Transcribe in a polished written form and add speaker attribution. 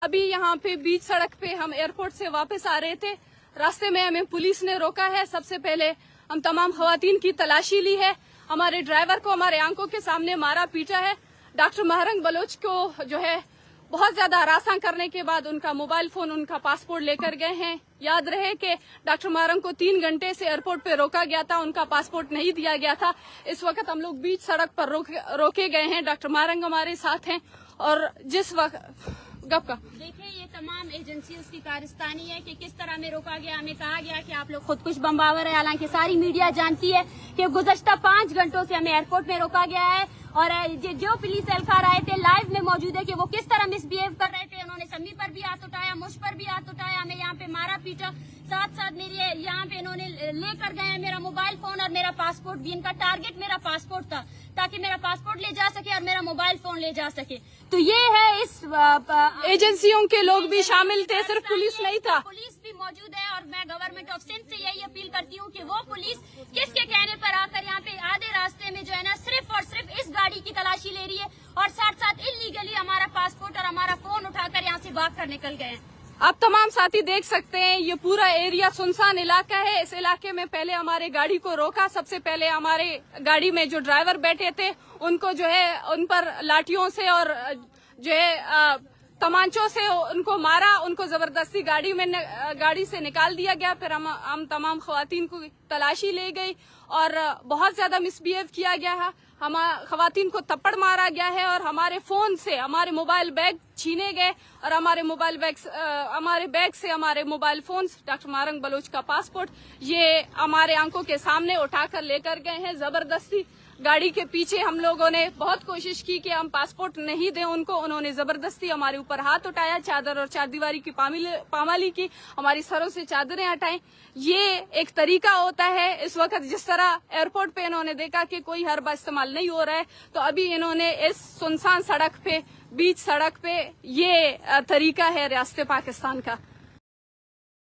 Speaker 1: ابھی یہاں پہ بیچ سڑک پہ ہم ایئرپورٹ سے واپس آ رہے تھے، راستے میں ہمیں پولیس نے روکا ہے۔ سب سے پہلے ہم تمام خواتین کی تلاشی لی ہے، ہمارے ڈرائیور کو ہمارے آنکھوں کے سامنے مارا پیٹا ہے۔ ڈاکٹر مہرنگ بلوچ کو جو ہے بہت زیادہ ہراساں کرنے کے بعد ان کا موبائل فون، ان کا پاسپورٹ لے کر گئے ہیں۔ یاد رہے کہ ڈاکٹر مہرنگ کو 3 گھنٹے سے ایئرپورٹ پہ روکا گیا تھا، ان کا پاسپورٹ نہیں دیا گیا تھا۔ اس وقت ہم لوگ بیچ سڑک پر روکے گئے ہیں، ڈاکٹر مہرنگ ہمارے ساتھ ہیں۔ اور جس وقت
Speaker 2: دیکھیں یہ تمام ایجنسی اس کی کارستانی ہے کہ کس طرح ہمیں روکا گیا، ہمیں کہا گیا کہ آپ لوگ خودکش بمباور ہے، حالانکہ ساری میڈیا جانتی ہے کہ گزشتہ 5 گھنٹوں سے ہمیں ایئرپورٹ میں روکا گیا ہے۔ اور جو پولیس اہلکار آئے تھے لائیو میں موجود ہے کہ وہ کس طرح مس بہیو کر رہے تھے۔ انہوں نے سمی پر بھی ہاتھ اٹھایا، مجھ پر بھی ہاتھ اٹھایا، ہمیں یہاں پہ مارا پیٹا، ساتھ ساتھ میری یہاں پہ انہوں نے لے کر گئے میرا موبائل فون اور میرا پاسپورٹ بھی۔ ان کا ٹارگٹ میرا پاسپورٹ تھا تاکہ میرا پاسپورٹ لے جا سکے اور میرا موبائل فون لے جا سکے۔ تو یہ ہے اس
Speaker 1: ایجنسیوں کے لوگ بھی شامل تھے، صرف پولیس نہیں تھا۔
Speaker 2: پولیس بھی موجود ہے اور میں گورنمنٹ آف سندھ سے یہی اپیل کرتی ہوں کہ وہ پولیس کس کے کہنے پر آ کر یہاں پہ آدھے راستے میں جو ہے نا صرف اور صرف اس گاڑی کی تلاشی لے رہی ہے اور ساتھ ساتھ انلیگلی ہمارا پاسپورٹ اور ہمارا فون اٹھا کر یہاں سے بھاگ کر نکل گئے ہیں۔
Speaker 1: آپ تمام ساتھی دیکھ سکتے ہیں یہ پورا ایریا سنسان علاقہ ہے۔ اس علاقے میں پہلے ہمارے گاڑی کو روکا، سب سے پہلے ہمارے گاڑی میں جو ڈرائیور بیٹھے تھے ان کو جو ہے ان پر لاٹھیوں سے اور جو ہے کمانچوں سے ان کو مارا، ان کو زبردستی گاڑی سے نکال دیا گیا۔ پھر ہم تمام خواتین کو تلاشی لے گئی اور بہت زیادہ مس بہیو کیا گیا ہے۔ خواتین کو تپڑ مارا گیا ہے اور ہمارے فون سے ہمارے موبائل بیگ چھینے گئے اور ہمارے بیگ سے ہمارے موبائل فونز، ڈاکٹر مہرنگ بلوچ کا پاسپورٹ یہ ہمارے آنکھوں کے سامنے اٹھا کر لے کر گئے ہیں زبردستی۔ گاڑی کے پیچھے ہم لوگوں نے بہت کوشش کی کہ ہم پاسپورٹ نہیں دیں ان کو، انہوں نے زبردستی ہمارے اوپر ہاتھ اٹھایا، چادر اور چاردیواری کی پامالی کی، ہماری سروں سے چادریں ہٹائیں۔ یہ ایک طریقہ ہوتا ہے۔ اس وقت جس طرح ایئرپورٹ پہ انہوں نے دیکھا کہ کوئی حربہ استعمال نہیں ہو رہا ہے تو ابھی انہوں نے اس سنسان سڑک پہ، بیچ سڑک پہ یہ طریقہ ہے ریاست پاکستان کا۔